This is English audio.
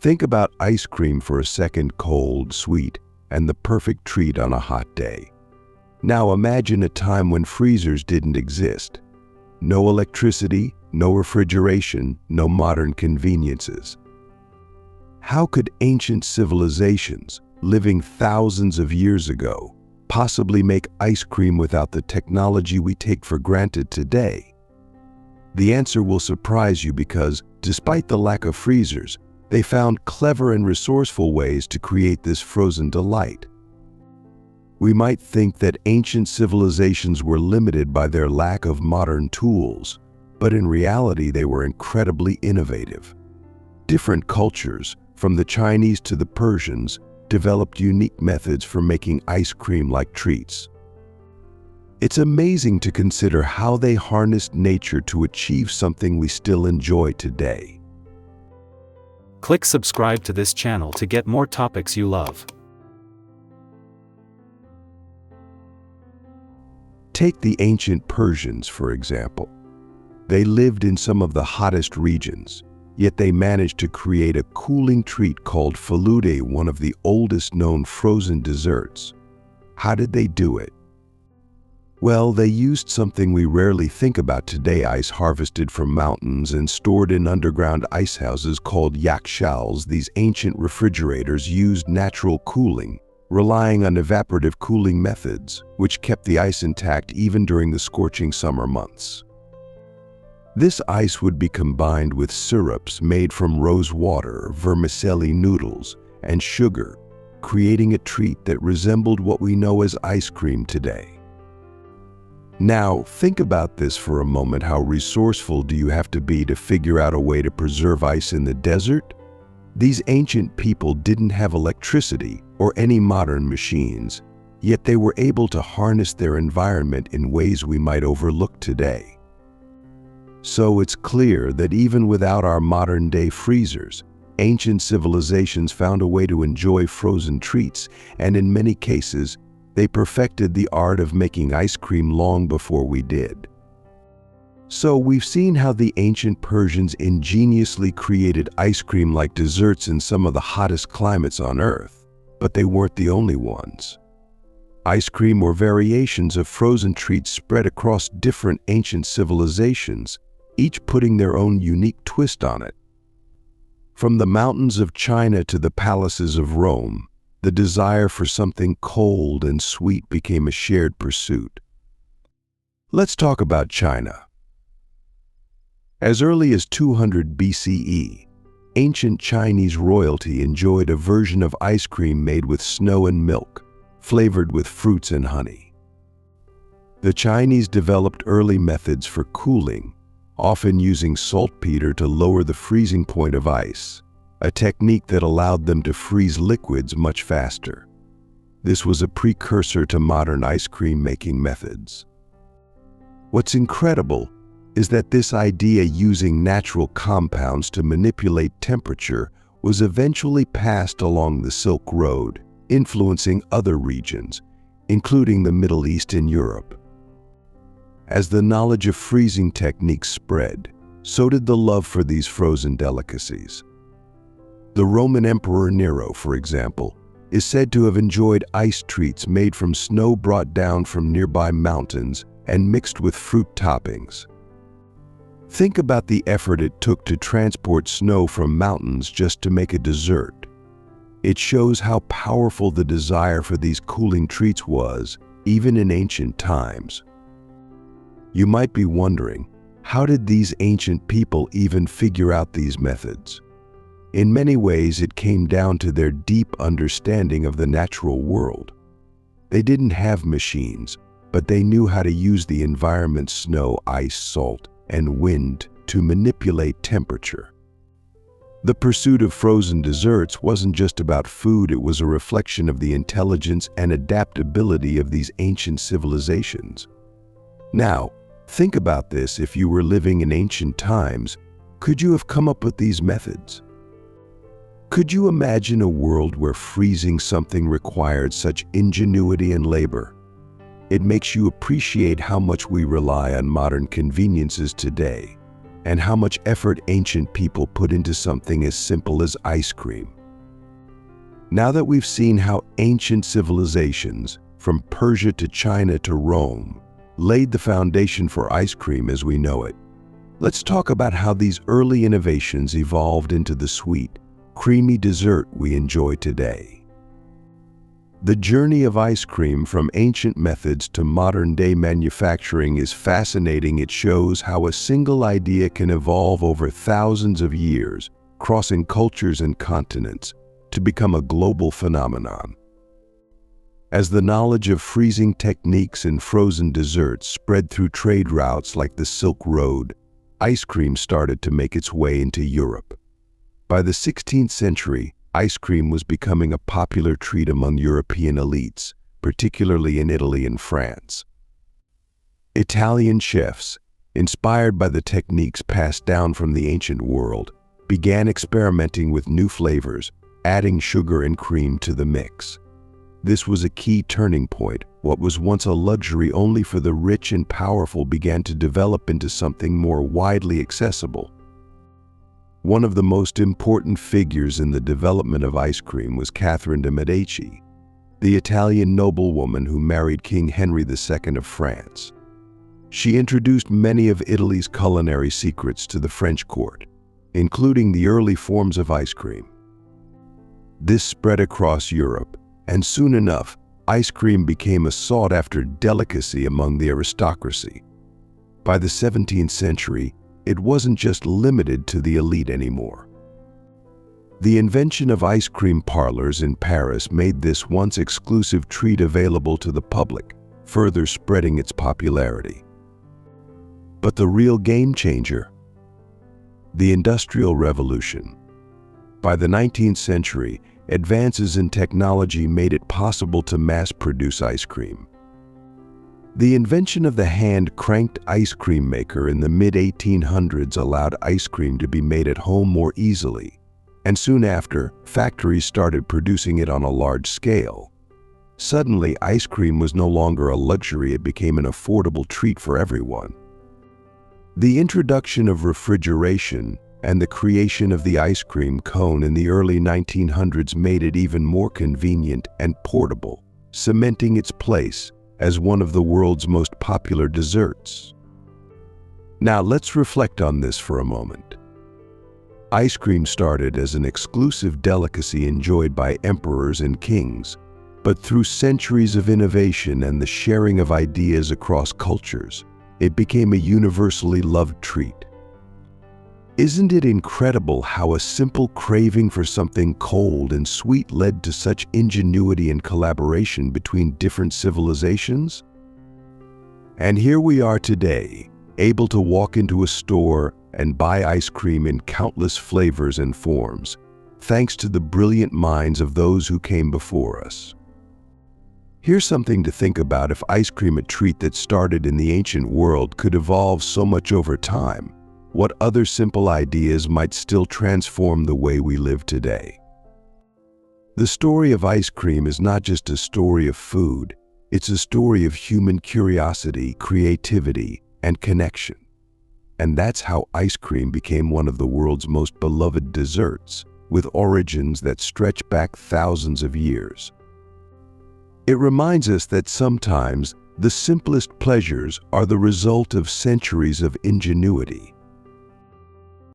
Think about ice cream for a second: cold, sweet, and the perfect treat on a hot day. Now imagine a time when freezers didn't exist. No electricity, no refrigeration, no modern conveniences. How could ancient civilizations, living thousands of years ago, possibly make ice cream without the technology we take for granted today? The answer will surprise you because, despite the lack of freezers, they found clever and resourceful ways to create this frozen delight. We might think that ancient civilizations were limited by their lack of modern tools, but in reality they were incredibly innovative. Different cultures, from the Chinese to the Persians, developed unique methods for making ice cream like treats. It's amazing to consider how they harnessed nature to achieve something we still enjoy today. Click subscribe to this channel to get more topics you love. Take the ancient Persians, for example. They lived in some of the hottest regions, yet they managed to create a cooling treat called faloodeh, one of the oldest known frozen desserts. How did they do it? Well, they used something we rarely think about today: ice harvested from mountains and stored in underground ice houses called yakshals. These ancient refrigerators used natural cooling, relying on evaporative cooling methods, which kept the ice intact even during the scorching summer months. This ice would be combined with syrups made from rose water, vermicelli noodles, and sugar, creating a treat that resembled what we know as ice cream today. Now, think about this for a moment. How resourceful do you have to be to figure out a way to preserve ice in the desert? These ancient people didn't have electricity or any modern machines, yet they were able to harness their environment in ways we might overlook today. So it's clear that even without our modern-day freezers, ancient civilizations found a way to enjoy frozen treats, and in many cases, they perfected the art of making ice cream long before we did. So we've seen how the ancient Persians ingeniously created ice cream like desserts in some of the hottest climates on Earth, but they weren't the only ones. Ice cream were variations of frozen treats spread across different ancient civilizations, each putting their own unique twist on it. From the mountains of China to the palaces of Rome, the desire for something cold and sweet became a shared pursuit. Let's talk about China. As early as 200 BCE, ancient Chinese royalty enjoyed a version of ice cream made with snow and milk, flavored with fruits and honey. The Chinese developed early methods for cooling, often using saltpeter to lower the freezing point of ice, a technique that allowed them to freeze liquids much faster. This was a precursor to modern ice cream making methods. What's incredible is that this idea, using natural compounds to manipulate temperature, was eventually passed along the Silk Road, influencing other regions, including the Middle East and Europe. As the knowledge of freezing techniques spread, so did the love for these frozen delicacies. The Roman Emperor Nero, for example, is said to have enjoyed ice treats made from snow brought down from nearby mountains and mixed with fruit toppings. Think about the effort it took to transport snow from mountains just to make a dessert. It shows how powerful the desire for these cooling treats was, even in ancient times. You might be wondering, how did these ancient people even figure out these methods? In many ways, it came down to their deep understanding of the natural world. They didn't have machines, but they knew how to use the environment's snow, ice, salt, and wind to manipulate temperature. The pursuit of frozen desserts wasn't just about food, it was a reflection of the intelligence and adaptability of these ancient civilizations. Now, think about this: if you were living in ancient times, could you have come up with these methods? Could you imagine a world where freezing something required such ingenuity and labor? It makes you appreciate how much we rely on modern conveniences today, and how much effort ancient people put into something as simple as ice cream. Now that we've seen how ancient civilizations, from Persia to China to Rome, laid the foundation for ice cream as we know it, let's talk about how these early innovations evolved into the sweet, creamy dessert we enjoy today. The journey of ice cream from ancient methods to modern-day manufacturing is fascinating. It shows how a single idea can evolve over thousands of years, crossing cultures and continents, to become a global phenomenon. As the knowledge of freezing techniques and frozen desserts spread through trade routes like the Silk Road, ice cream started to make its way into Europe. By the 16th century, ice cream was becoming a popular treat among European elites, particularly in Italy and France. Italian chefs, inspired by the techniques passed down from the ancient world, began experimenting with new flavors, adding sugar and cream to the mix. This was a key turning point. What was once a luxury only for the rich and powerful began to develop into something more widely accessible. One of the most important figures in the development of ice cream was Catherine de' Medici, the Italian noblewoman who married King Henry II of France. She introduced many of Italy's culinary secrets to the French court, including the early forms of ice cream. This spread across Europe, and soon enough, ice cream became a sought-after delicacy among the aristocracy. By the 17th century, it wasn't just limited to the elite anymore. The invention of ice cream parlors in Paris made this once exclusive treat available to the public, further spreading its popularity. But the real game changer? The Industrial Revolution. By the 19th century, advances in technology made it possible to mass-produce ice cream. The invention of the hand-cranked ice cream maker in the mid-1800s allowed ice cream to be made at home more easily, and soon after, factories started producing it on a large scale. Suddenly, ice cream was no longer a luxury, it became an affordable treat for everyone. The introduction of refrigeration and the creation of the ice cream cone in the early 1900s made it even more convenient and portable, cementing its place as one of the world's most popular desserts. Now let's reflect on this for a moment. Ice cream started as an exclusive delicacy enjoyed by emperors and kings, but through centuries of innovation and the sharing of ideas across cultures, it became a universally loved treat. Isn't it incredible how a simple craving for something cold and sweet led to such ingenuity and collaboration between different civilizations? And here we are today, able to walk into a store and buy ice cream in countless flavors and forms, thanks to the brilliant minds of those who came before us. Here's something to think about: if ice cream, a treat that started in the ancient world, could evolve so much over time, what other simple ideas might still transform the way we live today? The story of ice cream is not just a story of food, it's a story of human curiosity, creativity, and connection. And that's how ice cream became one of the world's most beloved desserts, with origins that stretch back thousands of years. It reminds us that sometimes the simplest pleasures are the result of centuries of ingenuity.